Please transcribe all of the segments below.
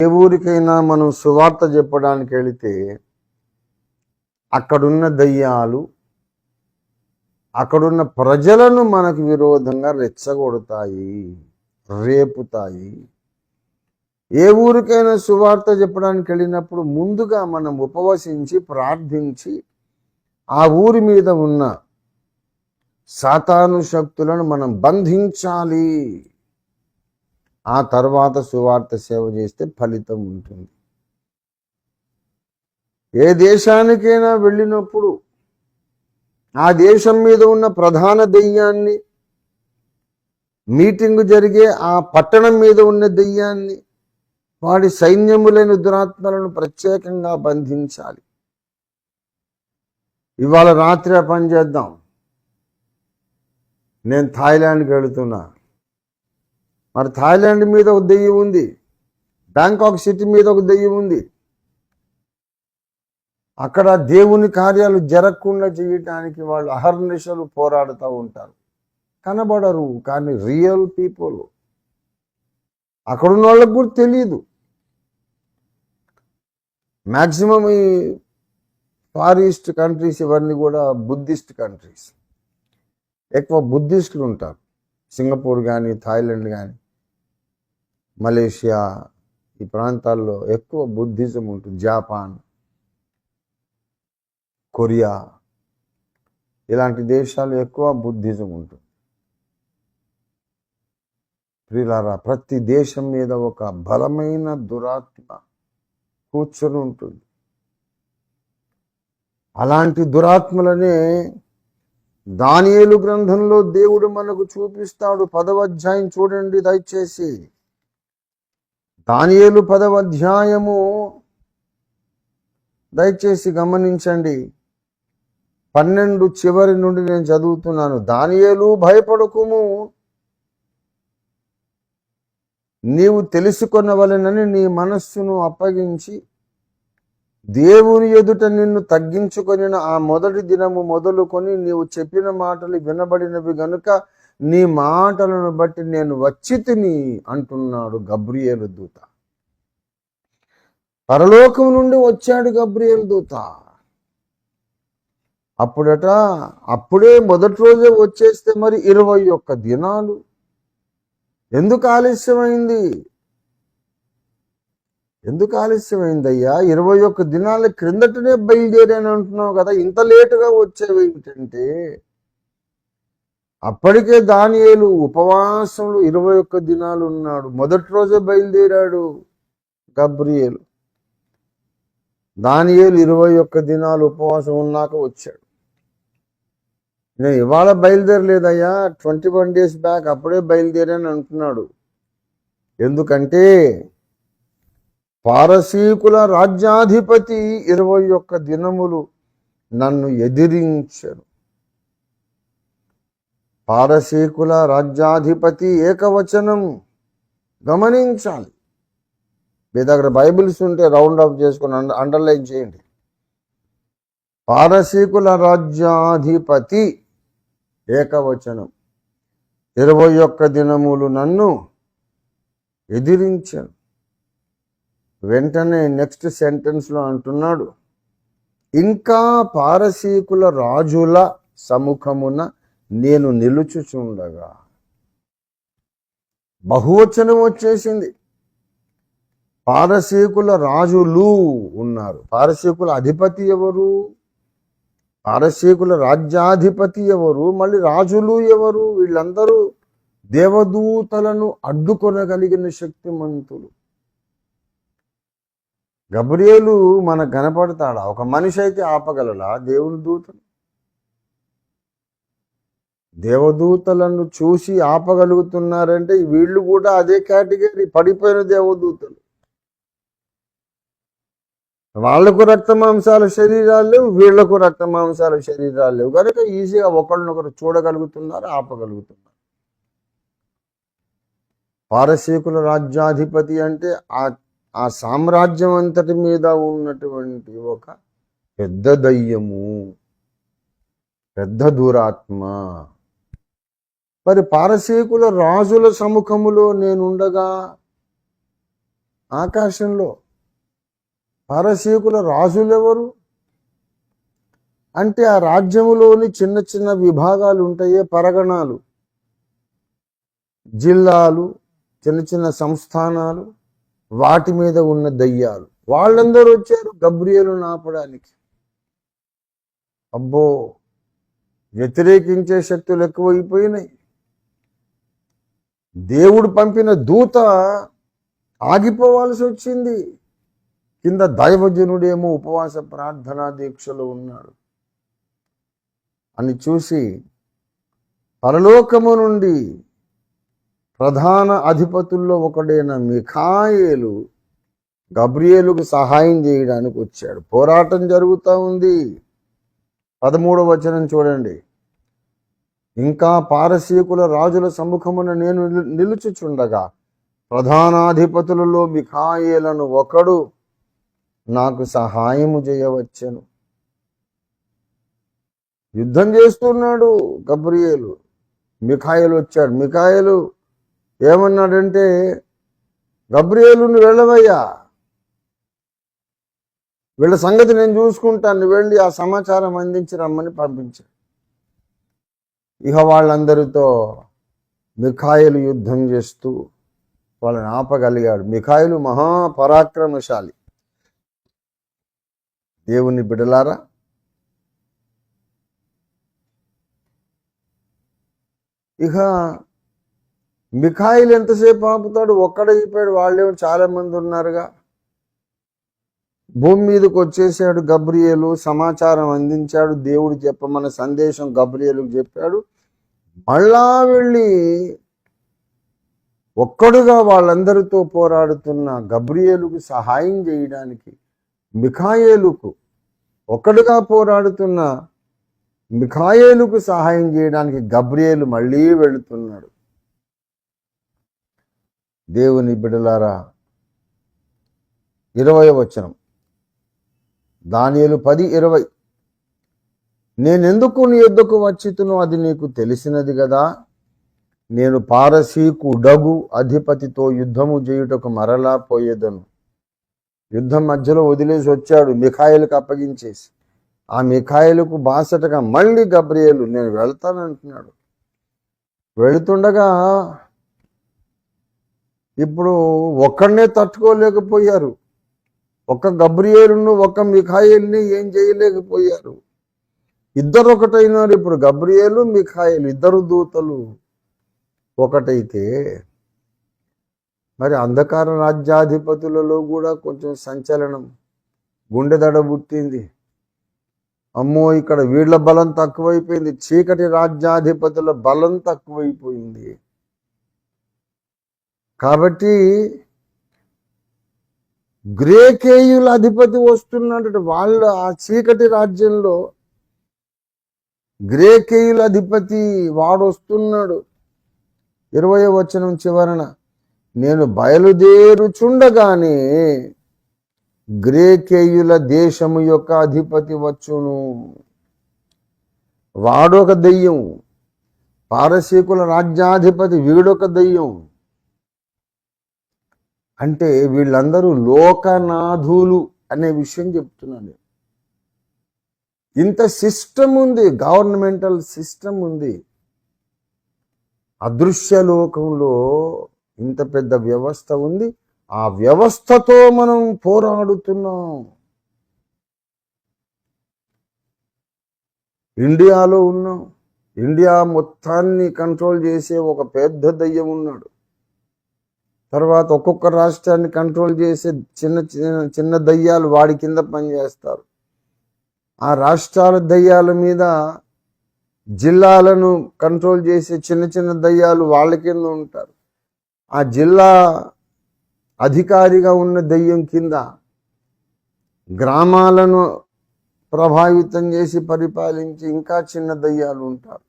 ఏ ఊరికైనా మనం సువార్త చెప్పడానికి వెళితే అక్కడున్న దయ్యాలు అక్కడున్న ప్రజలను మనకు విరోధంగా రెచ్చగొడతాయి, రేపుతాయి. ఏ ఊరికైనా సువార్త చెప్పడానికి వెళ్ళినప్పుడు ముందుగా మనం ఉపవసించి ప్రార్థించి ఆ ఊరి మీద ఉన్న సాతాను శక్తులను మనం బంధించాలి. ఆ తర్వాత సువార్త సేవ చేస్తే ఫలితం ఉంటుంది. ఏ దేశానికైనా వెళ్ళినప్పుడు ఆ దేశం మీద ఉన్న ప్రధాన దెయ్యాన్ని, మీటింగు జరిగే ఆ పట్టణం మీద ఉన్న దెయ్యాన్ని, వాడి సైన్యములైన దురాత్మలను ప్రత్యేకంగా బంధించాలి. ఇవాళ రాత్రి ఆ పని చేద్దాం. నేను థాయిలాండ్కి వెళుతున్నా. మరి థాయిలాండ్ మీద ఒక దెయ్యం ఉంది, బ్యాంకాక్ సిటీ మీద ఒక దెయ్యం ఉంది. అక్కడ దేవుని కార్యాలు జరగకుండా చేయటానికి వాళ్ళు అహర్నిశలు పోరాడుతూ ఉంటారు. కనబడరు, కానీ రియల్ పీపుల్. అక్కడున్న వాళ్ళకు కూడా తెలియదు. మ్యాక్సిమం ఈ ఫార్ ఈస్ట్ కంట్రీస్ ఇవన్నీ కూడా బుద్ధిస్ట్ కంట్రీస్. ఎక్కువ బుద్ధిస్టులు ఉంటారు. సింగపూర్ కానీ, థాయిలాండ్ కానీ, మలేషియా ఈ ప్రాంతాల్లో ఎక్కువ బుద్ధిజం ఉంటుంది. జపాన్, కొరియా ఇలాంటి దేశాలు ఎక్కువ బుద్ధిజం ఉంటుంది. ప్రియులారా, ప్రతి దేశం మీద ఒక బలమైన దురాత్మ కూర్చొని ఉంటుంది. అలాంటి దురాత్మలనే దానియేలు గ్రంథంలో దేవుడు మనకు చూపిస్తాడు. 10వ అధ్యాయం చూడండి దయచేసి. దానియేలు 10వ అధ్యాయము దయచేసి గమనించండి. 12 చివరి నుండి నేను చదువుతున్నాను. దానియేలు, భయపడకుము, నీవు తెలుసుకొనవలెనని నీ మనస్సును అప్పగించి దేవుని ఎదుట నిన్ను తగ్గించుకొనిన ఆ మొదటి దినము మొదలుకొని నీవు చెప్పిన మాటలు వినబడినవి గనుక నీ మాటలను బట్టి నేను వచ్చి తిని అంటున్నాడు గబ్రియేలు దూత. పరలోకం నుండి వచ్చాడు గబ్రియేలు దూత. అప్పుడే మొదటి రోజే వచ్చేస్తే మరి 21 దినాలు ఎందుకు ఆలస్యమైంది? ఎందుకు ఆలస్యమైందయ్యా? 21 దినాల క్రిందటనే బయలుదేరాను అంటున్నావు కదా, ఇంత లేటుగా వచ్చేవి ఏమిటంటే, అప్పటికే దానియేలు ఉపవాసంలో 21 దినాలు ఉన్నాడు. మొదటి రోజే బయలుదేరాడు గబ్రియేలు. దానియేలు 21 దినాలు ఉపవాసం ఉన్నాక వచ్చాడు. నేను ఇవాళ బయలుదేరలేదయ్యా, 21 days బ్యాక్ అప్పుడే బయలుదేరాను అంటున్నాడు. ఎందుకంటే పారసీకుల రాజ్యాధిపతి 21 దినములు నన్ను ఎదిరించను. పారసీకుల రాజ్యాధిపతి ఏకవచనం గమనించాలి. మీ దగ్గర బైబిల్స్ ఉంటే రౌండ్ అప్ చేసుకుని అండర్లైన్ చేయండి. పారసీకుల రాజ్యాధిపతి ఏకవచనం 21 దినములు నన్ను ఎదిరించాను. వెంటనే నెక్స్ట్ సెంటెన్స్లో అంటున్నాడు, ఇంకా పారసీకుల రాజుల సముఖమున నేను నిలుచుచుండగా. బహువచనం వచ్చేసింది. పారసీకుల రాజులు ఉన్నారు. పారసీకుల అధిపతి ఎవరు? పారసీకుల రాజ్యాధిపతి ఎవరు? మళ్ళీ రాజులు ఎవరు? వీళ్ళందరూ దేవదూతలను అడ్డుకొనగలిగిన శక్తిమంతులు. గబ్రియేలు మనకు కనపడతాడా? ఒక మనిషి అయితే ఆపగలలా దేవుని దూతలు? దేవదూతలను చూసి ఆపగలుగుతున్నారంటే వీళ్ళు కూడా అదే కేటగిరీ, పడిపోయిన దేవదూతలు. వాళ్లకు రక్తమాంసాల శరీరాలు లేవు, వీళ్లకు రక్తమాంసాల శరీరాలు లేవు, కనుక ఈజీగా ఒకరినొకరు చూడగలుగుతున్నారు, ఆపగలుగుతున్నారు. పారసీకుల రాజ్యాధిపతి అంటే ఆ సామ్రాజ్యం అంతటి మీద ఉన్నటువంటి ఒక పెద్ద దయ్యము, పెద్ద దురాత్మ. మరి పారసీకుల రాజుల సముఖములో నేనుండగా ఆకాశంలో. పారసీకుల రాజులెవరు అంటే ఆ రాజ్యములోని చిన్న చిన్న విభాగాలు ఉంటాయే, పరగణాలు, జిల్లాలు, చిన్న చిన్న సంస్థానాలు, వాటి మీద ఉన్న దయ్యాలు. వాళ్ళందరూ వచ్చారు గబ్రియేలును ఆపడానికి. అబ్బో, వ్యతిరేకించే శక్తులు ఎక్కువైపోయినాయి. దేవుడు పంపిన దూత ఆగిపోవాల్సి వచ్చింది. కింద దైవజనుడేమో ఉపవాస ప్రార్థనా దీక్షలో ఉన్నాడు అని చూసి పరలోకము నుండి ప్రధాన అధిపతుల్లో ఒకడైన మిఖాయేలు గబ్రియేలుకు సహాయం చేయడానికి వచ్చాడు. పోరాటం జరుగుతూ ఉంది. 13వ వచనం చూడండి. ఇంకా పారసీకుల రాజుల సముఖమున నేను నిలుచుచుండగా ప్రధానాధిపతులలో మిఖాయేలను ఒకడు నాకు సహాయము చేయవచ్చెను. యుద్ధం చేస్తున్నాడు గబ్రియేలు. మిఖాయేలు వచ్చాడు. మిఖాయేలు ఏమన్నాడంటే, గబ్రియేలు నువ్వు వెళ్ళవయ్యా, వీళ్ళ సంగతి నేను చూసుకుంటాను, వెళ్ళి ఆ సమాచారం అందించి రమ్మని పంపించాడు. ఇక వాళ్ళందరితో మిఖాయేలు యుద్ధం చేస్తూ వాళ్ళని ఆపగలిగాడు. మిఖాయేలు మహాపరాక్రమశాలి. దేవుని బిడ్డలారా, ఇక మిఖాయేలు ఎంతసేపు ఆపుతాడు? ఒక్కడైపోయాడు. వాళ్ళేమో చాలా మంది ఉన్నారుగా. భూమి మీదకి వచ్చేసాడు గబ్రియేలు. సమాచారం అందించాడు. దేవుడు చెప్పమన్న సందేశం గబ్రియేలుకు చెప్పాడు. మళ్ళా వెళ్ళి ఒక్కడుగా వాళ్ళందరితో పోరాడుతున్న గబ్రియేలుకు సహాయం చేయడానికి, మిఖాయేలుకు ఒక్కడుగా పోరాడుతున్న మిఖాయేలుకు సహాయం చేయడానికి గబ్రియేలు మళ్ళీ వెళుతున్నాడు. దేవుని బిడ్డలారా, 20వ వచనం, దానియేలు 10:20. నేనెందుకు నీ యొద్దకు వచ్చితునో అది నీకు తెలిసినది కదా. నేను పారసీకుడగు అధిపతితో యుద్ధము చేయుటకు మరలా పోయేదను. యుద్ధం మధ్యలో వదిలేసి వచ్చాడు, మిఖాయేలుకు అప్పగించేసి. ఆ మిఖాయేలుకు బాసటగా మళ్ళీ గబ్రియేలు నేను వెళ్తానంటున్నాడు. వెళుతుండగా ఇప్పుడు ఒక్కడనే తట్టుకోలేకపోయారు. ఒక్క గబ్రియేలును ఒక్క మిఖాయేలుని ఏం చేయలేకపోయారు. ఇద్దరు ఒకటైనారు. ఇప్పుడు గబ్రియేలు మిఖాయేలు ఇద్దరు దూతలు ఒకటైతే మరి అంధకార రాజ్యాధిపతులలో కూడా కొంచెం సంచలనం, గుండె దడ పుట్టింది. అమ్మో, ఇక్కడ వీళ్ళ బలం తక్కువైపోయింది, చీకటి రాజ్యాధిపతుల బలం తక్కువైపోయింది. కాబట్టి గ్రేకేయుల అధిపతి వస్తున్నాడు. వాళ్ళ ఆ చీకటి రాజ్యంలో గ్రేకేయుల అధిపతి వాడు వస్తున్నాడు. 20వ వచనం చివరన, నేను బయలుదేరుచుండగానే గ్రేకేయుల దేశము యొక్క అధిపతి వచ్చును. వాడొక దెయ్యం. పారసీకుల రాజ్యాధిపతి వీడొక దెయ్యం. అంటే వీళ్ళందరూ లోకనాథులు అనే విషయం చెప్తున్నాను. ఇంత సిస్టమ్ ఉంది, గవర్నమెంటల్ సిస్టమ్ ఉంది. అదృశ్య లోకంలో ఇంత పెద్ద వ్యవస్థ ఉంది. ఆ వ్యవస్థతో మనం పోరాడుతున్నాం. ఇండియాలో ఉన్నాం. ఇండియా మొత్తాన్ని కంట్రోల్ చేసే ఒక పెద్ద దయ్యం ఉన్నాడు. తర్వాత ఒక్కొక్క రాష్ట్రాన్ని కంట్రోల్ చేసే చిన్న చిన్న చిన్న దయ్యాలు వాడి కింద పనిచేస్తారు. ఆ రాష్ట్రాల దయ్యాల మీద జిల్లాలను కంట్రోల్ చేసే చిన్న చిన్న దయ్యాలు వాళ్ళ కింద ఉంటారు. ఆ జిల్లా అధికారిగా ఉన్న దయ్యం కింద గ్రామాలను ప్రభావితం చేసి పరిపాలించి ఇంకా చిన్న దయ్యాలు ఉంటారు.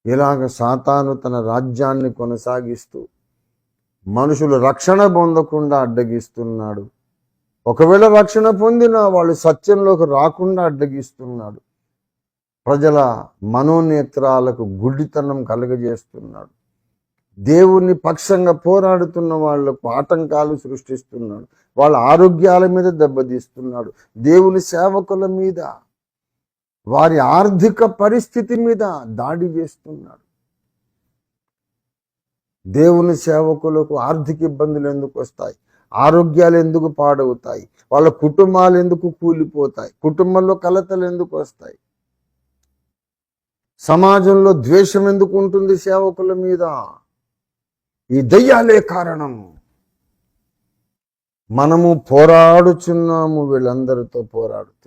ఇలాగ సాతాను తన రాజ్యాన్ని కొనసాగిస్తూ మనుషులు రక్షణ పొందకుండా అడ్డగిస్తున్నాడు. ఒకవేళ రక్షణ పొందినా వాళ్ళు సత్యంలోకి రాకుండా అడ్డగిస్తున్నాడు. ప్రజల మనోనేత్రాలకు గుడ్డితనం కలుగజేస్తున్నాడు. దేవుని పక్షంగా పోరాడుతున్న వాళ్లకు ఆటంకాలు సృష్టిస్తున్నాడు. వాళ్ళ ఆరోగ్యాల మీద దెబ్బతీస్తున్నాడు. దేవుని సేవకుల మీద, వారి ఆర్థిక పరిస్థితి మీద దాడి చేస్తున్నాడు. దేవుని సేవకులకు ఆర్థిక ఇబ్బందులు ఎందుకు వస్తాయి? ఆరోగ్యాలు ఎందుకు పాడవుతాయి? వాళ్ళ కుటుంబాలు ఎందుకు కూలిపోతాయి? కుటుంబంలో కలతలు ఎందుకు వస్తాయి? సమాజంలో ద్వేషం ఎందుకు ఉంటుంది సేవకుల మీద? ఈ దయ్యాలే కారణం. మనము పోరాడుచున్నాము, వీళ్ళందరితో పోరాడు.